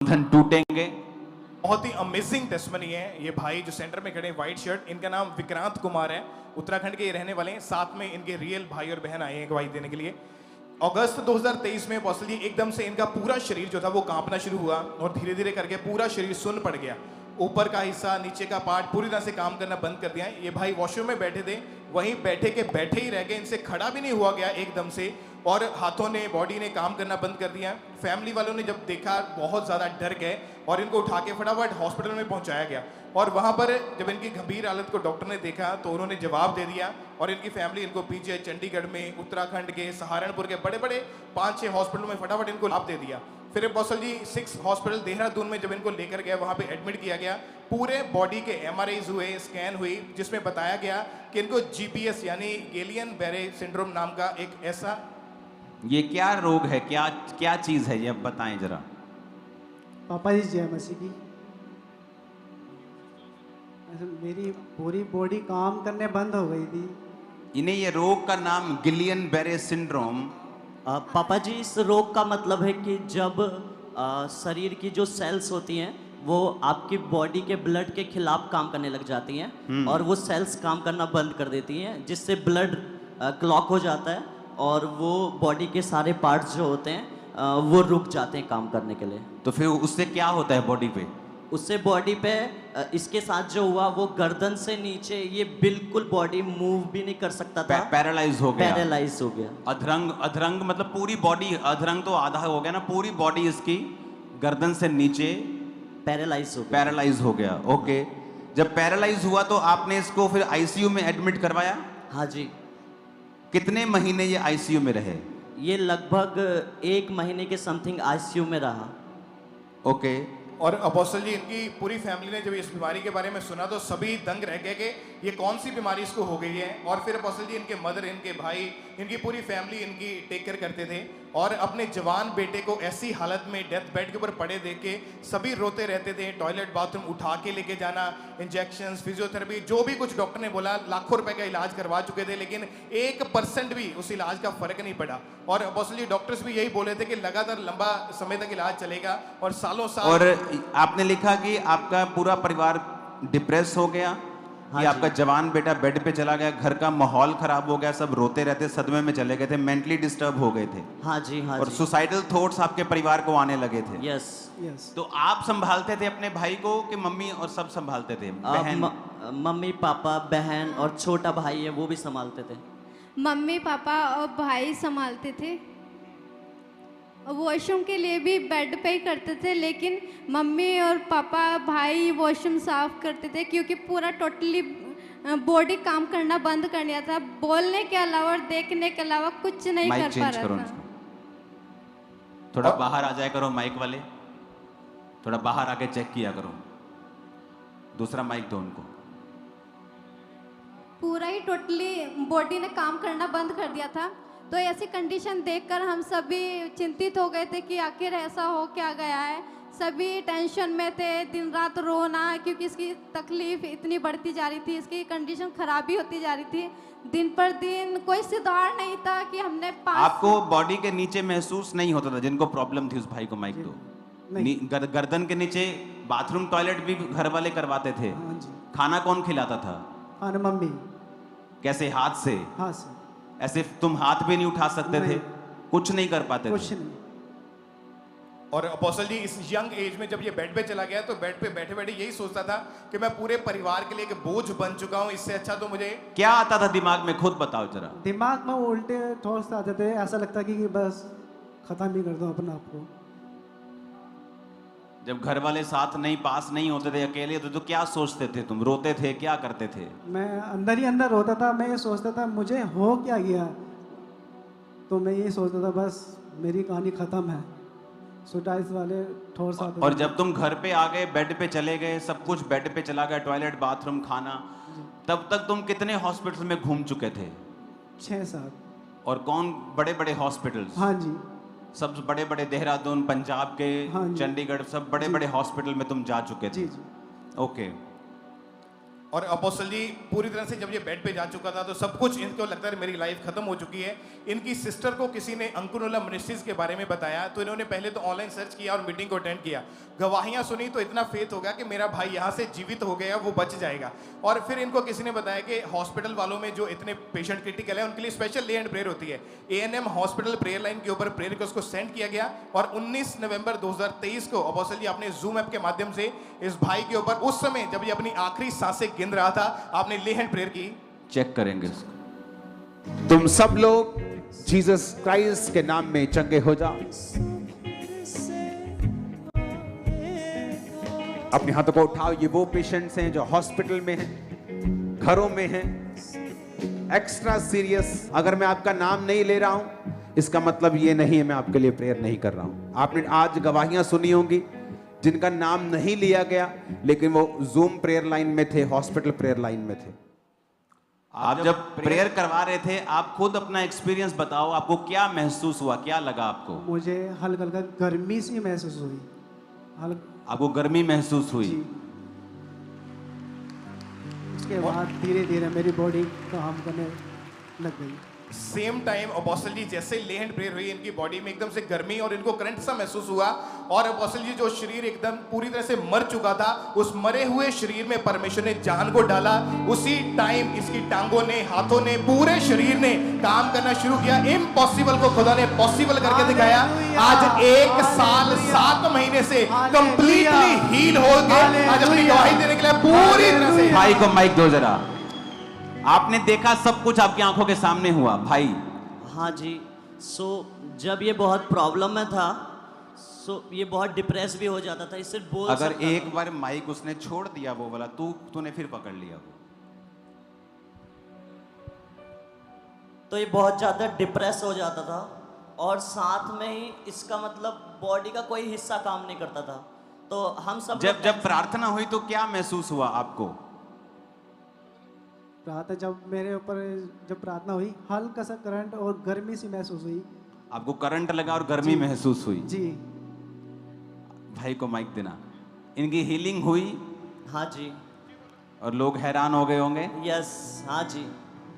धन टूटेंगे। बहुत ही amazing testimony है। ये भाई जो सेंटर में खड़े हैं व्हाइट शर्ट, इनका नाम विक्रांत कुमार है, उत्तराखंड के ये रहने वाले हैं। साथ में इनके रियल भाई और बहन आए हैं गवाही देने के लिए। अगस्त 2023 में पॉसिबली एकदम से इनका पूरा शरीर जो था वो कांपना शुरू हुआ और धीरे धीरे करके पूरा शरीर सुन्न पड़ गया। ऊपर का हिस्सा, नीचे का पार्ट पूरी तरह से काम करना बंद कर दिया। ये भाई वॉशरूम में बैठे थे, वहीं बैठे के बैठे ही रह गए, इनसे खड़ा भी नहीं हुआ गया एकदम से, और हाथों ने, बॉडी ने काम करना बंद कर दिया। फैमिली वालों ने जब देखा बहुत ज़्यादा डर गए और इनको उठा के फटाफट हॉस्पिटल में पहुंचाया गया। और वहां पर जब इनकी गंभीर हालत को डॉक्टर ने देखा तो उन्होंने जवाब दे दिया और इनकी फैमिली इनको पीछे चंडीगढ़ में, उत्तराखंड के, सहारनपुर के बड़े बड़े 5-6 हॉस्पिटलों में फटाफट इनको लाभ दे दिया। फिर बौसल जी 6 हॉस्पिटल देहरादून में जब इनको लेकर गया, वहां पे एडमिट किया गया। पूरे बॉडी के MRIs हुए, स्कैन हुई, जिसमें बताया गया कि इनको GPS यानी गेलियन बेरे सिंड्रोम नाम का एक ऐसा। ये क्या रोग है, क्या क्या चीज है, ये अब बताएं जरा। पापा जी जय मसीह की। मेरी पूरी बॉडी काम करने बंद हो गई थी। इन्हें ये रोग का नाम गिलियन बेरे सिंड्रोम। पापा जी, इस रोग का मतलब है कि जब शरीर की जो सेल्स होती हैं वो आपकी बॉडी के ब्लड के खिलाफ काम करने लग जाती हैं और वो सेल्स काम करना बंद कर देती हैं, जिससे ब्लड क्लॉक हो जाता है और वो बॉडी के सारे पार्ट्स जो होते हैं वो रुक जाते हैं काम करने के लिए। तो फिर उससे क्या होता है बॉडी पे? उससे बॉडी पे इसके साथ जो हुआ वो गर्दन से नीचे ये बिल्कुल बॉडी मूव भी नहीं कर सकता था। पैरालाइज हो गया। पैरालाइज हो गया। अधरंग, अधरंग मतलब पूरी बॉडी, अधरंग तो आधा हो गया ना, पूरी बॉडी इसकी गर्दन से नीचे पैरालाइज हो गया। ओके, जब पैरालाइज हुआ तो आपने इसको फिर आईसीयू में एडमिट करवाया? हाँ जी। कितने महीने ये आईसीयू में रहे? ये लगभग 1 महीने के समथिंग आईसीयू में रहा। ओके। और अपोस्टल जी, इनकी पूरी फैमिली ने जब इस बीमारी के बारे में सुना तो सभी दंग रह गए कि ये कौन सी बीमारी इसको हो गई है। और फिर अपोस्टल जी, इनके मदर, इनके भाई, इनकी पूरी फैमिली इनकी टेक केयर करते थे और अपने जवान बेटे को ऐसी हालत में डेथ बेड के ऊपर पड़े देख के सभी रोते रहते थे। टॉयलेट बाथरूम उठा के लेके जाना, इंजेक्शंस, फिजियोथेरेपी, जो भी कुछ डॉक्टर ने बोला, लाखों रुपए का इलाज करवा चुके थे, लेकिन 1% भी उस इलाज का फर्क नहीं पड़ा। और अपोस्टल जी, डॉक्टर्स भी यही बोले थे कि लगातार लंबा समय तक इलाज चलेगा और सालों साल। और आपने लिखा कि आपका पूरा परिवार डिप्रेस हो गया। हाँ, कि आपका जवान बेटा बेड पे चला गया, घर का माहौल खराब हो गया, सब रोते रहते, सदमे में चले गए थे, मेंटली डिस्टर्ब हो गए थे। हाँ जी, हाँ और जी। सुसाइडल थॉट्स आपके परिवार को आने लगे थे। यस। यस। तो आप संभालते थे अपने भाई को कि मम्मी और सब संभालते थे? बहन? मम्मी पापा, बहन और छोटा भाई है वो भी संभालते थे। मम्मी पापा और भाई संभालते थे। वॉशरूम के लिए भी बेड पे ही करते थे, लेकिन मम्मी और पापा, भाई वॉशरूम साफ करते थे क्योंकि पूरा टोटली बॉडी काम करना बंद कर दिया था। बोलने के अलावा और देखने के अलावा कुछ नहीं कर पा रहा था। थोड़ा बाहर आ जाया करो माइक वाले, थोड़ा बाहर आके चेक किया करो। दूसरा माइक दो उनको। पूरा ही टोटली बॉडी ने काम करना बंद कर दिया था। तो ऐसी कंडीशन देखकर हम सभी चिंतित हो गए थे कि आखिर ऐसा हो क्या गया है। सभी टेंशन में थे, दिन रात रोना, क्योंकि इसकी तकलीफ इतनी बढ़ती जा रही थी, इसकी कंडीशन खराबी होती जा रही थी। दिन पर दिन कोई सुधार नहीं था कि हमने आपको बॉडी के नीचे महसूस नहीं होता था? जिनको प्रॉब्लम थी उस भाई को माइक दो। गर्दन के नीचे बाथरूम, टॉयलेट भी घर वाले करवाते थे। हाँ जी। खाना कौन खिलाता था? हाँ, मम्मी। कैसे, हाथ से? हाँ से। ऐसे तुम हाथ भी नहीं उठा सकते थे? कुछ नहीं कर पाते कुछ थे? नहीं। और अपोस्टल जी, इस यंग एज में जब ये बेड पे चला गया तो बेड पे बैठे बैठे यही सोचता था कि मैं पूरे परिवार के लिए एक बोझ बन चुका हूँ, इससे अच्छा तो मुझे। क्या आता था दिमाग में, खुद बताओ जरा। दिमाग में उल्टे थॉट्स आते थे, ऐसा लगता कि बस खत्म ही कर दो अपने आप को। जब घर वाले साथ नहीं, पास नहीं होते थे, अकेले होते तो क्या सोचते थे तुम? रोते थे, क्या करते थे? मैं अंदर ही अंदर रोता था। मैं ये सोचता था मुझे हो क्या गया। तो मैं ये सोचता था बस मेरी कहानी खत्म है। सुसाइड वाले थॉट्स आते थे। और जब तुम घर पे आ गए, बेड पे चले गए, सब कुछ बेड पे चला गया, टॉयलेट, बाथरूम, खाना, तब तक तुम कितने हॉस्पिटल में घूम चुके थे? 6-7। और कौन? बड़े बड़े हॉस्पिटल्स? हाँ जी। सब बड़े बड़े, देहरादून, पंजाब के, हाँ जी। चंडीगढ़, सब बड़े बड़े हॉस्पिटल में तुम जा चुके थे? जी जी। ओके। और अपोस्टल जी पूरी तरह से जब ये बेड पे जा चुका था तो सब कुछ इनको लगता है मेरी लाइफ खत्म हो चुकी है। इनकी सिस्टर को किसी ने अंकुरउल्ला मिनिस्ट्रीज के बारे में बताया तो इन्होंने पहले तो ऑनलाइन सर्च किया और मीटिंग को अटेंड किया, गवाहियां सुनी तो इतना फेथ हो गया कि मेरा भाई यहाँ से जीवित हो गया, वो बच जाएगा। और फिर इनको किसी ने बताया कि हॉस्पिटल वालों में जो इतने पेशेंट क्रिटिकल है उनके लिए स्पेशल ले एंड प्रेयर होती है। ANM हॉस्पिटल प्रेयर लाइन के ऊपर प्रेयर रिक्वेस्ट को सेंड किया गया और 19 नवंबर 2023 को अपोस्टल जी आपने जूम ऐप के माध्यम से इस भाई के ऊपर उस समय जब ये अपनी आखिरी सांसें गिन रहा था आपने ले हैंड प्रेयर की। चेक करेंगे इसको। तुम सब लोग जीसस क्राइस्ट के नाम में चंगे हो जाओ। अपने हाथों को उठाओ। ये वो पेशेंट्स हैं जो हॉस्पिटल में हैं, घरों में हैं, एक्स्ट्रा सीरियस। अगर मैं आपका नाम नहीं ले रहा हूं इसका मतलब ये नहीं है मैं आपके लिए प्रेयर नहीं कर रहा हूं। आपने आज गवाहियां सुनी होंगी जिनका नाम नहीं लिया गया लेकिन वो जूम प्रेयर लाइन में थे, हॉस्पिटल प्रेयर लाइन में थे। आप जब प्रेयर करवा रहे थे आप खुद अपना एक्सपीरियंस बताओ, आपको क्या महसूस हुआ, क्या लगा आपको? मुझे हल्का हल्का गर्मी सी महसूस हुई। आपको गर्मी महसूस हुई? जी। उसके बाद धीरे धीरे मेरी बॉडी काम करने लग गई। सेम टाइम अपोस्टल जी जैसे ले हैंड प्रेयर हुई इनकी बॉडी में एकदम से गर्मी और इनको करंट सा महसूस हुआ और अपोस्टल जी जो शरीर एकदम पूरी तरह से मर चुका था उस मरे हुए शरीर में परमेश्वर ने जान को डाला। उसी टाइम इसकी टांगों ने, हाथों ने, पूरे शरीर ने काम करना शुरू किया। इम्पॉसिबल को खुदा ने पॉसिबल करके दिखाया। आज 1 साल 7 महीने से कंप्लीटली हील हो गए। आज अपनी गवाही देने के लिए पूरी तरह से। भाई को माइक दो जरा। आपने देखा सब कुछ आपकी आंखों के सामने हुआ भाई? हाँ जी। सो जब ये बहुत प्रॉब्लम में था सो ये बहुत डिप्रेस भी हो जाता था, इससे बोल अगर सकता एक था। बार माइक उसने छोड़ दिया वो वाला तूने फिर पकड़ लिया वो, तो ये बहुत ज़्यादा डिप्रेस हो जाता था और साथ में ही इसका मतलब बॉडी का कोई हिस्सा काम नहीं करता था। तो हम सब जब प्रार्थना हुई तो क्या महसूस हुआ आपको? प्रार्थना जब मेरे ऊपर जब प्रार्थना हुई हल्का सा करंट और गर्मी सी महसूस हुई। आपको करंट लगा और गर्मी महसूस हुई? जी। भाई को माइक देना। इनकी हीलिंग हुई? हाँ जी। और लोग हैरान हो गए होंगे? यस। हाँ जी।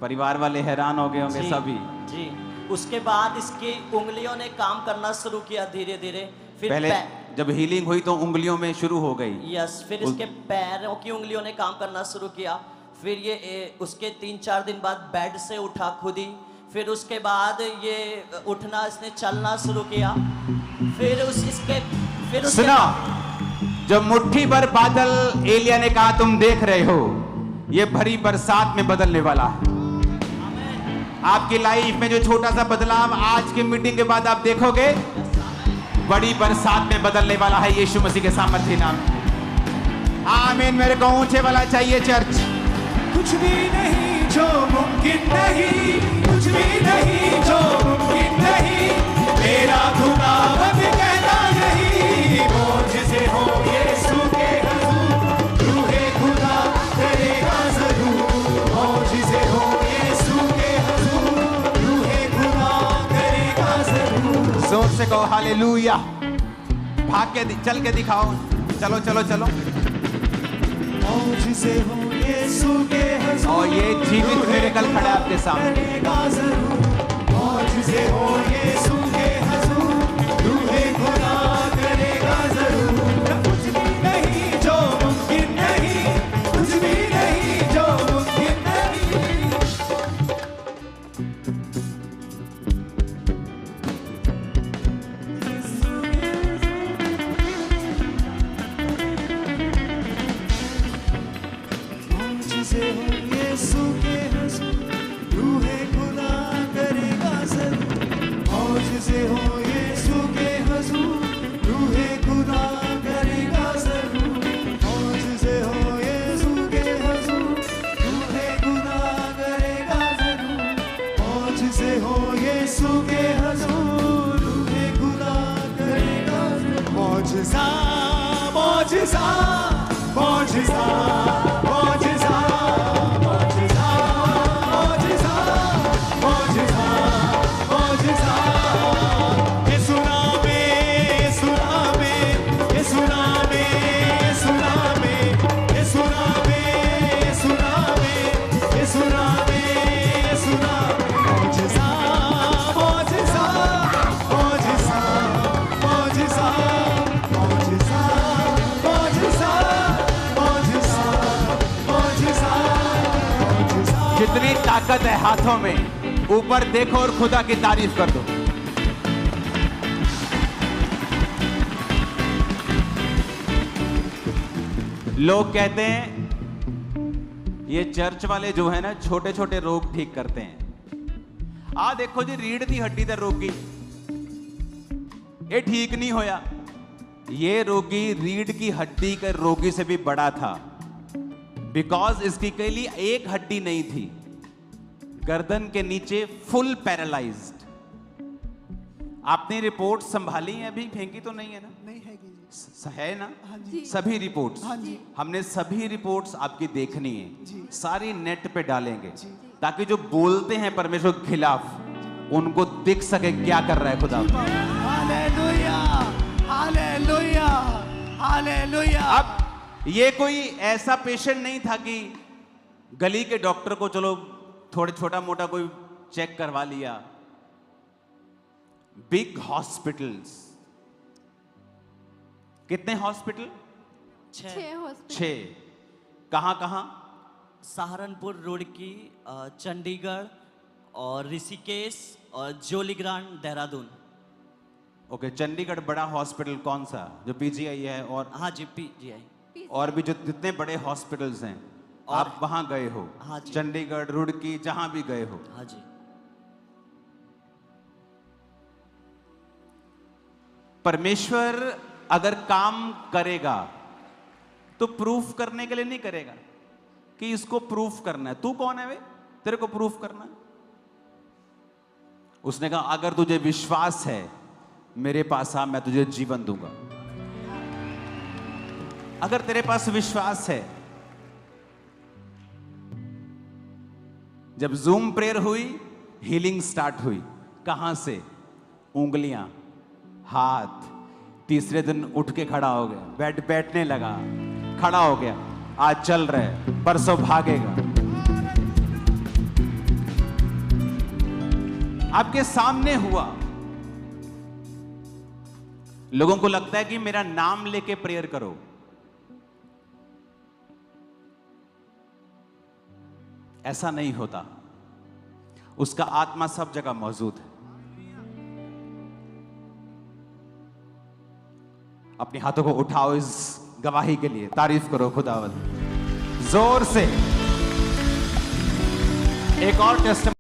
परिवार वाले हैरान हो गए होंगे जी, सभी? जी। उसके बाद इसकी उंगलियों ने काम करना शुरू किया धीरे धीरे। फिर पहले जब हीलिंग हुई तो उंगलियों में शुरू हो गई? यस। फिर इसके पैरों की उंगलियों ने काम करना शुरू किया। फिर ये उसके 3-4 दिन बाद बेड से उठा खुद ही। फिर उसके बाद ये उठना, इसने चलना शुरू किया। फिर सुना, जब मुट्ठी भर बादल एलिया ने कहा तुम देख रहे हो, ये भरी बरसात में बदलने वाला है। आपकी लाइफ में जो छोटा सा बदलाव आज की मीटिंग के बाद आप देखोगे बड़ी बरसात में बदलने वाला है यीशु मसीह के सामर्थ्य नाम। आमीन। मेरे को ऊंचे वाला चाहिए चर्च। कुछ भी नहीं जो मुमकिन नहीं, कुछ भी नहीं जो मुमकिन नहीं, मेरा खुदावंद कहता नहीं। मौजिज़े हो यीशु के हुजूर, रूहे खुदा करेगा ज़रूर। मौजिज़े हो यीशु के हुजूर, रूहे खुदा करेगा ज़रूर। जोर से कहो हालेलुया। भाग के चल के दिखाओ। चलो चलो चलो। मौजिज़े हो यीशु के हुजूर, और ये जीवित मिरेकल खड़ा है आपके सामने। करेगा ज़रूर। मौजिज़े हो यीशु के हुजूर, रूहे खुदा करेगा ज़रूर। कुछ भी नहीं जो मुमकिन नहीं, कुछ भी नहीं जो मुमकिन नहीं। मौजिज़े हो यीशु के हुजूर, रूहे खुदा करेगा ज़रूर। मौजिज़े हो यीशु के हुजूर, रूहे खुदा करेगा ज़रूर। मौजिज़े हो यीशु के हुजूर, रूहे खुदा करेगा ज़रूर। मौजिज़े हो यीशु के हुजूर, रूहे खुदा करेगा ज़रूर। मौजिज़ा मौजिज़ा मौजिज़ा मौजिज़ा मौजिज़ा मौजिज़ा मौजिज़ा मौजिज़ा। यीशु नाम में, यीशु नाम में, यीशु नाम में, यीशु नाम में, यीशु नाम में, यीशु जितनी ताकत है हाथों में, ऊपर देखो और खुदा की तारीफ कर दो। लोग कहते हैं ये चर्च वाले जो है ना छोटे छोटे रोग ठीक करते हैं। आ देखो जी रीढ़ की हड्डी ते रोगी, ये ठीक नहीं होया। ये रोगी रीढ़ की हड्डी के रोगी से भी बड़ा था, बिकॉज इसकी के लिए एक हड्डी नहीं थी, गर्दन के नीचे फुल पैरालाइज्ड। आपने रिपोर्ट संभाली है अभी, फेंकी तो नहीं है ना? नहीं है कि है ना? हाँ जी। सभी रिपोर्ट्स, हाँ जी। हमने सभी रिपोर्ट्स आपकी देखनी है, जी। सारी नेट पे डालेंगे, ताकि जो बोलते हैं परमेश्वर के खिलाफ उनको दिख सके क्या कर रहा है खुदा। Hallelujah, hallelujah, hallelujah. अब ये कोई ऐसा पेशेंट नहीं था कि गली के डॉक्टर को चलो थोड़े छोटा मोटा कोई चेक करवा लिया। बिग हॉस्पिटल्स, कितने हॉस्पिटल? 6 हॉस्पिटल। 6। कहां कहां? सहारनपुर, रुड़की, चंडीगढ़ और ऋषिकेश और जोलीग्रांट, देहरादून। ओके, चंडीगढ़ बड़ा हॉस्पिटल कौन सा जो पीजीआई है? और हाँ जी, PGI। और भी जो जितने बड़े हॉस्पिटल्स हैं आप वहां गए हो? हाँ जी। चंडीगढ़, रुड़की, जहां भी गए हो। हाँ जी। परमेश्वर अगर काम करेगा तो प्रूफ करने के लिए नहीं करेगा कि इसको प्रूफ करना है। तू कौन है वे, तेरे को प्रूफ करना है? उसने कहा अगर तुझे विश्वास है मेरे पास आ, मैं तुझे जीवन दूंगा। अगर तेरे पास विश्वास है। जब जूम प्रेयर हुई, हीलिंग स्टार्ट हुई। कहां से? उंगलियां, हाथ। तीसरे दिन उठ के खड़ा हो गया, बैठने लगा, खड़ा हो गया, आज चल रहे, परसों भागेगा। आपके सामने हुआ। लोगों को लगता है कि मेरा नाम लेके प्रेयर करो। ऐसा नहीं होता। उसका आत्मा सब जगह मौजूद है। अपने हाथों को उठाओ इस गवाही के लिए, तारीफ करो खुदावंद जोर से। एक और टेस्ट